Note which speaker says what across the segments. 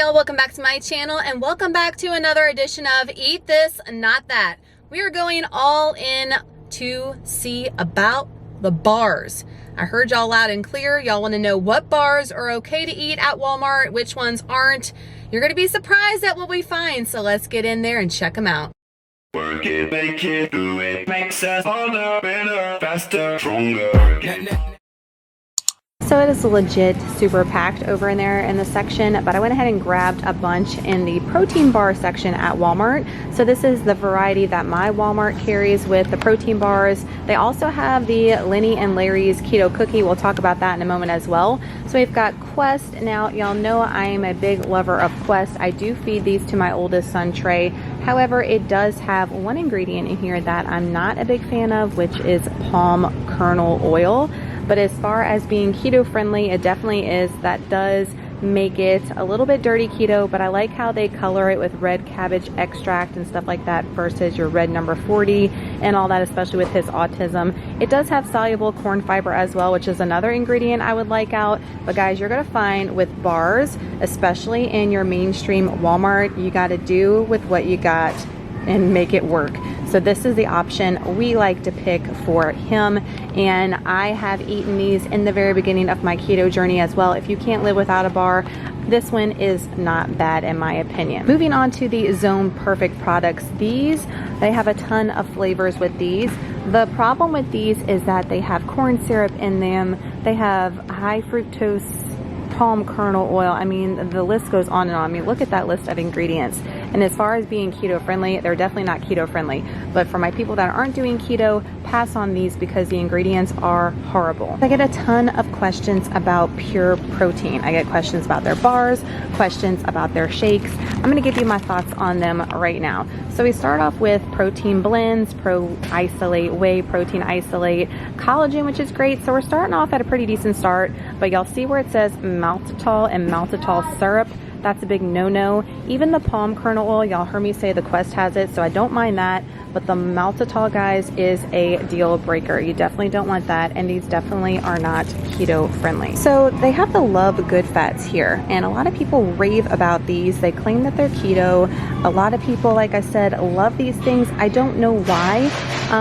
Speaker 1: y'all, welcome back to my channel and welcome back to another edition of Eat This, Not That. We are going all in to see about the bars. I heard y'all loud and clear. Y'all want to know what bars are okay to eat at Walmart, which ones aren't. You're going to be surprised at what we find, so let's get in there and check them out.
Speaker 2: Work it, make it, do it, makes us harder, better, faster, stronger.
Speaker 1: So it is legit super packed over in there in the section, but I went ahead and grabbed a bunch in the protein bar section at Walmart. So this is the variety that my Walmart carries with the protein bars. They also have the Linnaean and Leary's keto cookie. We'll talk about that in a moment as well. So we've got Quest. Now y'all know I am a big lover of Quest. I do feed these to my oldest son Trey. However, it does have one ingredient in here that I'm not a big fan of, which is palm kernel oil. But as far as being keto friendly, it definitely is. That does make it a little bit dirty keto, but I like how they color it with red cabbage extract and stuff like that versus your red number 40 and all that, especially with his autism. It does have soluble corn fiber as well, which is another ingredient I would like out. But guys, you're gonna find with bars, especially in your mainstream Walmart, you gotta do with what you got and make it work. So this is the option we like to pick for him, and I have eaten these in the very beginning of my keto journey as well. If you can't live without a bar, this one is not bad in my opinion. Moving on to the Zone Perfect products. These, they have a ton of flavors with these. The problem with these is that they have corn syrup in them. They have high fructose palm kernel oil. I mean, the list goes on and on. I mean, look at that list of ingredients. And as far as being keto friendly, they're definitely not keto friendly. But for my people that aren't doing keto, pass on these because the ingredients are horrible. I get a ton of questions about Pure Protein. I get questions about their bars, questions about their shakes. I'm going to give you my thoughts on them right now. So we start off with protein blends, pro isolate, whey protein isolate, collagen, which is great. So we're starting off at a pretty decent start, but y'all see where it says maltitol and maltitol syrup. That's a big no-no. Even the palm kernel oil, y'all heard me say the Quest has it, so I don't mind that. But the maltitol, guys, is a deal breaker. You definitely don't want that, and these definitely are not keto friendly. So they have the Love Good Fats here, and a lot of people rave about these. They claim that they're keto. A lot of people, like I said, love these things. I don't know why.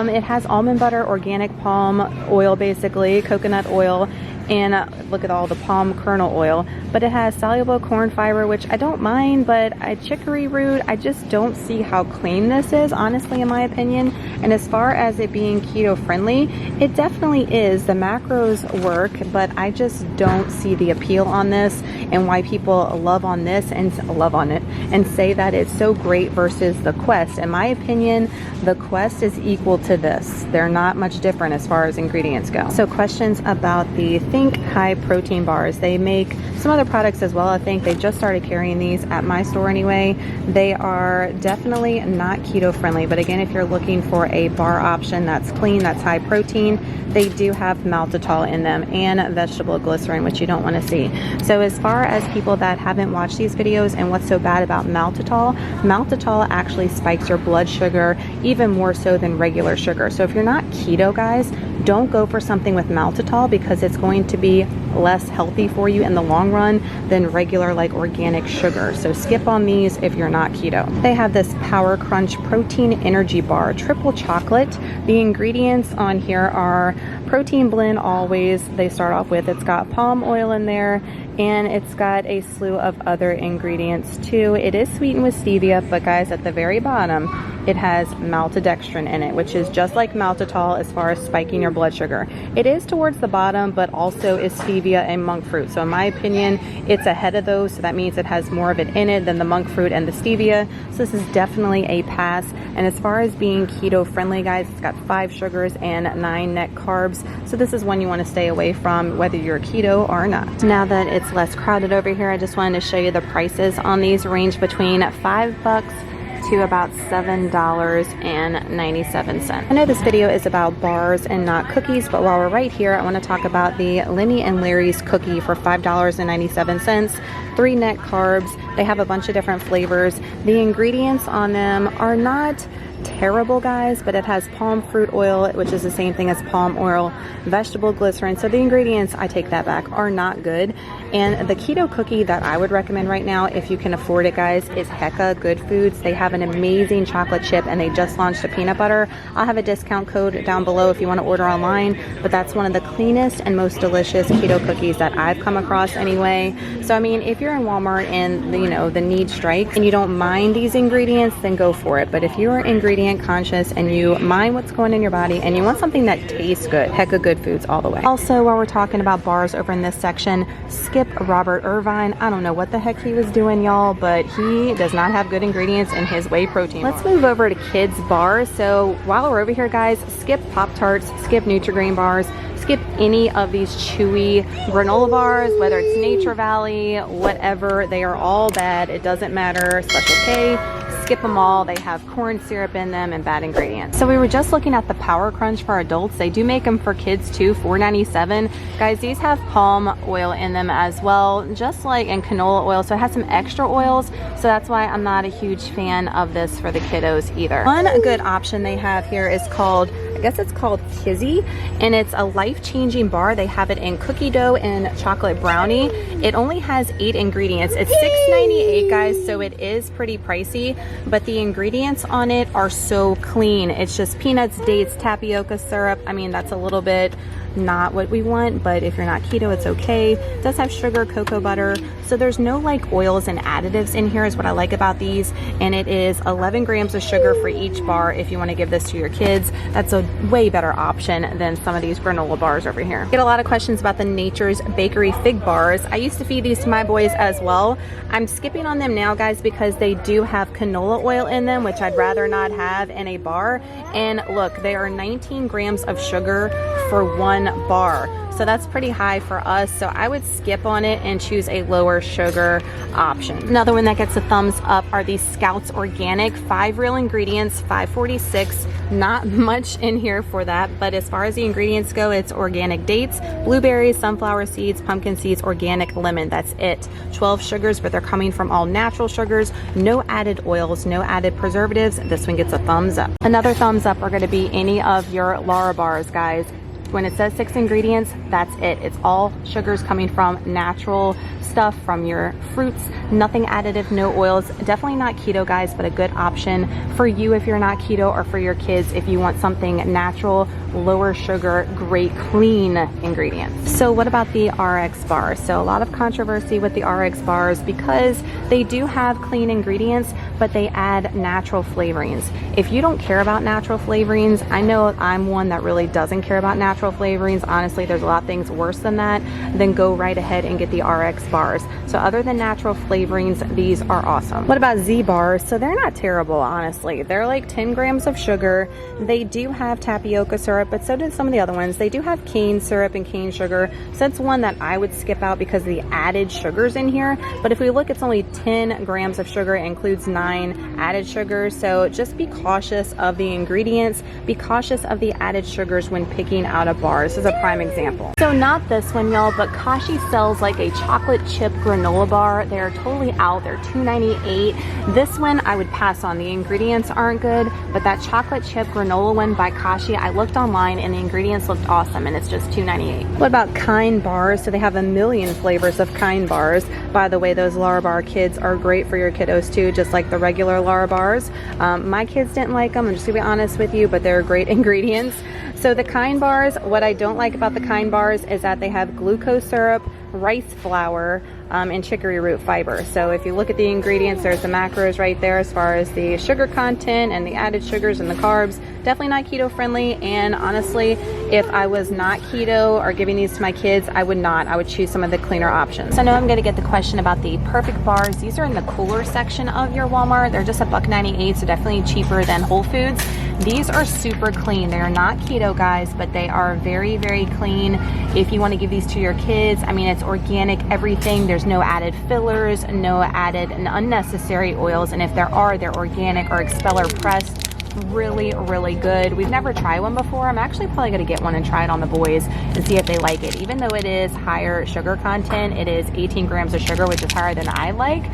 Speaker 1: It has almond butter, organic palm oil, basically, coconut oil, and look at all the palm kernel oil, but it has soluble corn fiber, which I don't mind, but chicory root, I just don't see how clean this is, honestly, in my opinion. And as far as it being keto friendly, it definitely is. The macros work, but I just don't see the appeal on this and why people love on this and love on it and say that it's so great versus the Quest. In my opinion, the Quest is equal to this. They're not much different as far as ingredients go. So questions about the Think High Protein bars. They make some other products as well. I think they just started carrying these at my store anyway. They are definitely not keto friendly, but again, if you're looking for a bar option that's clean, that's high protein, they do have maltitol in them and vegetable glycerin, which you don't want to see. So as far as people that haven't watched these videos and what's so bad about maltitol, maltitol actually spikes your blood sugar even more so than regular sugar. So if you're not keto, guys, don't go for something with maltitol because it's going to be less healthy for you in the long run than regular like organic sugar. So skip on these if you're not keto. They have this Power Crunch Protein Energy Bar, triple chocolate. The ingredients on here are protein blend always. They start off with, it's got palm oil in there, and it's got a slew of other ingredients too. It is sweetened with stevia, but guys, at the very bottom, it has maltodextrin in it, which is just like maltitol as far as spiking your blood sugar. It is towards the bottom, but also is stevia and monk fruit. So in my opinion, it's ahead of those. So that means it has more of it in it than the monk fruit and the stevia. So this is definitely a pass. And as far as being keto friendly, guys, it's got 5 sugars and 9 net carbs. So this is one you want to stay away from whether you're keto or not. Now that it's less crowded over here, I just wanted to show you the prices on these. Range between $5 to about $7.97. I know this video is about bars and not cookies, but while we're right here, I want to talk about the Linnaean and Leary's cookie for $5.97. 3 net carbs. They have a bunch of different flavors. The ingredients on them are not terrible, guys, but it has palm fruit oil, which is the same thing as palm oil, vegetable glycerin. So the ingredients, I take that back, are not good. And the keto cookie that I would recommend right now, if you can afford it, guys, is Heka Good Foods. They have an amazing chocolate chip and they just launched a peanut butter. I'll have a discount code down below if you want to order online, but that's one of the cleanest and most delicious keto cookies that I've come across anyway. So I mean, if you're in Walmart and the need strikes and you don't mind these ingredients, then go for it. But if you are ingredient conscious and you mind what's going in your body and you want something that tastes good, Heka Good Foods all the way. Also, while we're talking about bars over in this section, skip Robert Irvine. I don't know what the heck he was doing, y'all, but he does not have good ingredients in his whey protein bar. Let's move over to kids bars. So while we're over here, guys, skip Pop-Tarts, skip Nutri-Grain bars, skip any of these chewy granola bars, whether it's Nature Valley, whatever. They are all bad. It doesn't matter. Special K, skip them all. They have corn syrup in them and bad ingredients. So we were just looking at the Power Crunch for adults. They do make them for kids too, $4.97. Guys, these have palm oil in them as well, just like in canola oil. So it has some extra oils. So that's why I'm not a huge fan of this for the kiddos either. One good option they have here is called, I guess it's called Kizzy, and it's a life-changing bar. They have it in cookie dough and chocolate brownie. It only has 8 ingredients. It's $6.98, guys, so it is pretty pricey, but the ingredients on it are so clean. It's just peanuts, dates, tapioca syrup. I mean, that's a little bit not what we want, but if you're not keto, it's okay. It does have sugar, cocoa butter, so there's no like oils and additives in here is what I like about these. And it is 11 grams of sugar for each bar if you want to give this to your kids. That's a way better option than some of these granola bars over here. Get a lot of questions about the Nature's Bakery fig bars. I used to feed these to my boys as well. I'm skipping on them now, guys, because they do have canola oil in them, which I'd rather not have in a bar. And look, they are 19 grams of sugar for 1 bar. So that's pretty high for us. So I would skip on it and choose a lower sugar option. Another one that gets a thumbs up are these Scouts Organic, 5 real ingredients, $5.46. Not much in here for that, but as far as the ingredients go, it's organic dates, blueberries, sunflower seeds, pumpkin seeds, organic lemon. That's it. 12 sugars, but they're coming from all natural sugars, no added oils, no added preservatives. This one gets a thumbs up. Another thumbs up are going to be any of your Lara bars, guys. When it says 6 ingredients, that's it. It's all sugars coming from natural stuff from your fruits, nothing additive, no oils. Definitely not keto, guys, but a good option for you if you're not keto, or for your kids if you want something natural, lower sugar, great clean ingredients. So what about the RX bars? So a lot of controversy with the RX bars because they do have clean ingredients, but they add natural flavorings. If you don't care about natural flavorings, I know I'm one that really doesn't care about natural flavorings. Honestly, there's a lot of things worse than that. Then go right ahead and get the RX bars. So other than natural flavorings, these are awesome. What about Z bars? So they're not terrible, honestly. They're like 10 grams of sugar. They do have tapioca syrup, but so did some of the other ones. They do have cane syrup and cane sugar. So that's one that I would skip out because of the added sugars in here. But if we look, it's only 10 grams of sugar. It includes 9 added sugars. So just be cautious of the ingredients. Be cautious of the added sugars when picking out a bar. This is a prime example. So not this one, y'all, but Kashi sells like a chocolate chip granola bar. They're totally out. They're $2.98. This one I would pass on. The ingredients aren't good, but that chocolate chip granola one by Kashi, I looked online and the ingredients looked awesome, and it's just $2.98. What about Kind bars? So they have a million flavors of Kind bars. By the way, those Lara bar kids are great for your kiddos too, just like the regular Lara bars. My kids didn't like them, I'm just gonna be honest with you, but they're great ingredients. So the Kind bars, what I don't like about the Kind bars is that they have glucose syrup, rice flour, and chicory root fiber. So if you look at the ingredients, there's the macros right there as far as the sugar content and the added sugars and the carbs. Definitely not keto friendly, and honestly, if I was not keto or giving these to my kids, I would not. I would choose some of the cleaner options. So I know I'm gonna get the question about the Perfect bars. These are in the cooler section of your Walmart. They're just $1.98, so definitely cheaper than Whole Foods. These are super clean. They are not keto, guys, but they are very, very clean. If you want to give these to your kids, I mean, it's organic, everything. There's no added fillers, no added and unnecessary oils, and if there are, they're organic or expeller pressed. Really, really good. We've never tried one before. I'm actually probably going to get one and try it on the boys and see if they like it. Even though it is higher sugar content, it is 18 grams of sugar, which is higher than I like.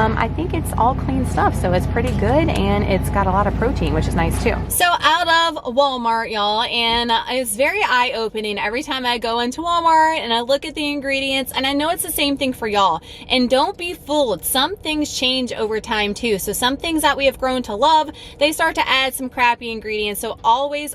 Speaker 1: I think it's all clean stuff, so it's pretty good, and it's got a lot of protein, which is nice too. So out of Walmart, y'all, and it's very eye-opening every time I go into Walmart and I look at the ingredients, and I know it's the same thing for y'all. And don't be fooled, some things change over time too. So some things that we have grown to love, they start to add some crappy ingredients. So always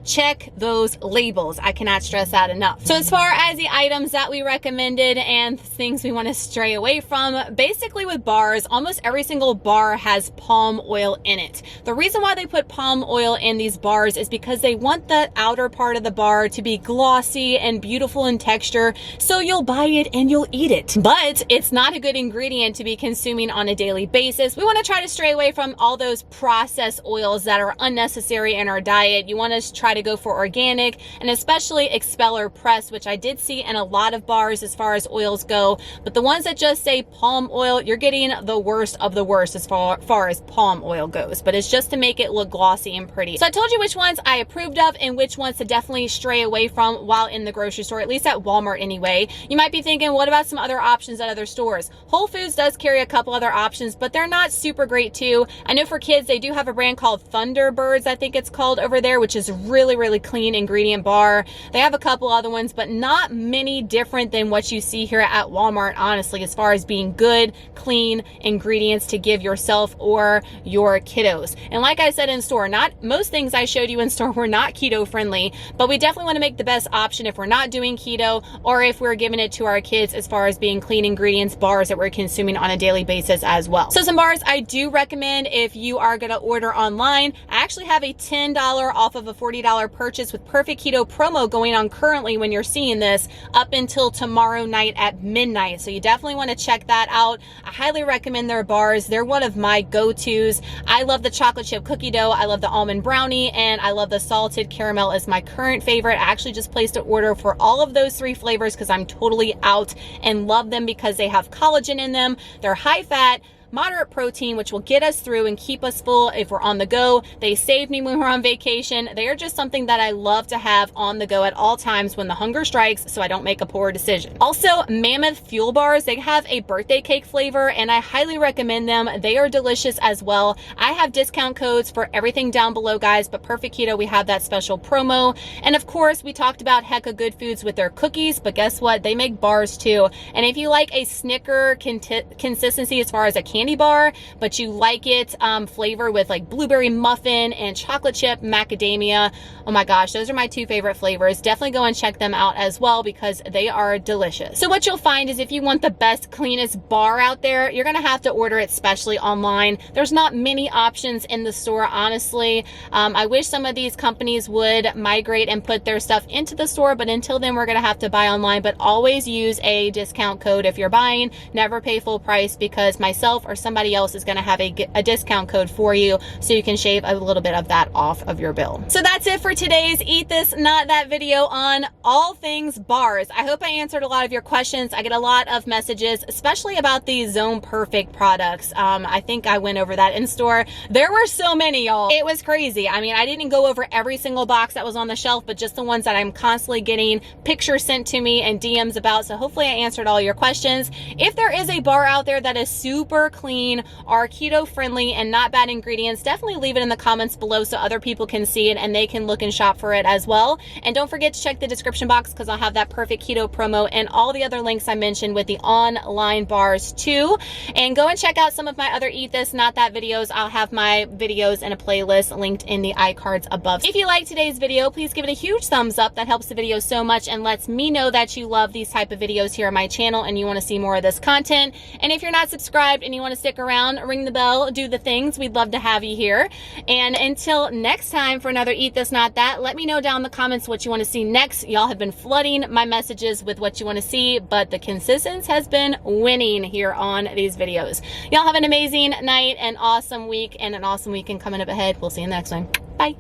Speaker 1: check those labels. I cannot stress that enough. So as far as the items that we recommended and things we want to stray away from, basically with bars, almost every single bar has palm oil in it. The reason why they put palm oil in these bars is because they want the outer part of the bar to be glossy and beautiful in texture, so you'll buy it and you'll eat it. But it's not a good ingredient to be consuming on a daily basis. We want to try to stray away from all those processed oils that are unnecessary in our diet. You want to try to go for organic, and especially expeller pressed, which I did see in a lot of bars as far as oils go. But the ones that just say palm oil, you're getting the worst of the worst as far as palm oil goes. But it's just to make it look glossy and pretty. So I told you which ones I approved of and which ones to definitely stray away from while in the grocery store, at least at Walmart anyway. You might be thinking, what about some other options at other stores? Whole Foods does carry a couple other options, but they're not super great too. I know for kids, they do have a brand called Thunderbirds, I think it's called over there, which is really clean ingredient bar. They have a couple other ones, but not many different than what you see here at Walmart, honestly, as far as being good, clean ingredients to give yourself or your kiddos. And like I said in store, not most things I showed you in store were not keto friendly, but we definitely want to make the best option if we're not doing keto or if we're giving it to our kids as far as being clean ingredients bars that we're consuming on a daily basis as well. So some bars I do recommend if you are going to order online. I actually have a $10 off of a $40 purchase with Perfect Keto promo going on currently when you're seeing this up until tomorrow night at midnight. So you definitely want to check that out. I highly recommend their bars. They're one of my go-tos. I love the chocolate chip cookie dough. I love the almond brownie, and I love the salted caramel as my current favorite. I actually just placed an order for all of those 3 flavors because I'm totally out and love them because they have collagen in them. They're high fat, moderate protein, which will get us through and keep us full if we're on the go. They saved me when we're on vacation. They are just something that I love to have on the go at all times when the hunger strikes, so I don't make a poor decision. Also, Mammoth Fuel Bars, they have a birthday cake flavor, and I highly recommend them. They are delicious as well. I have discount codes for everything down below, guys, but Perfect Keto, we have that special promo. And of course, we talked about Heka Good Foods with their cookies, but guess what? They make bars too. And if you like a Snicker consistency as far as a candy bar, but you like it flavor with like blueberry muffin and chocolate chip macadamia, oh my gosh, those are my 2 favorite flavors. Definitely go and check them out as well because they are delicious. So what you'll find is if you want the best, cleanest bar out there, you're gonna have to order it specially online. There's not many options in the store, honestly. I wish some of these companies would migrate and put their stuff into the store, but until then, we're gonna have to buy online. But always use a discount code if you're buying. Never pay full price because myself or somebody else is going to have a discount code for you so you can shave a little bit of that off of your bill. So that's it for today's Eat This Not That video on all things bars. I hope I answered a lot of your questions. I get a lot of messages, especially about these Zone Perfect products. I think I went over that in store. There were so many, y'all. It was crazy. I mean, I didn't go over every single box that was on the shelf, but just the ones that I'm constantly getting pictures sent to me and DMs about. So hopefully I answered all your questions. If there is a bar out there that is super clean, are keto friendly and not bad ingredients, definitely leave it in the comments below so other people can see it and they can look and shop for it as well. And don't forget to check the description box because I'll have that Perfect Keto promo and all the other links I mentioned with the online bars too. And go and check out some of my other Eat This Not That videos. I'll have my videos in a playlist linked in the iCards above. If you like today's video, please give it a huge thumbs up. That helps the video so much and lets me know that you love these type of videos here on my channel and you want to see more of this content. And if you're not subscribed and you want to stick around, ring the bell, do the things. We'd love to have you here. And until next time for another Eat This Not That, let me know down in the comments what you want to see next. Y'all have been flooding my messages with what you want to see, but the consistency has been winning here on these videos. Y'all have an amazing night, an awesome week, and an awesome weekend coming up ahead. We'll see you in the next one. Bye.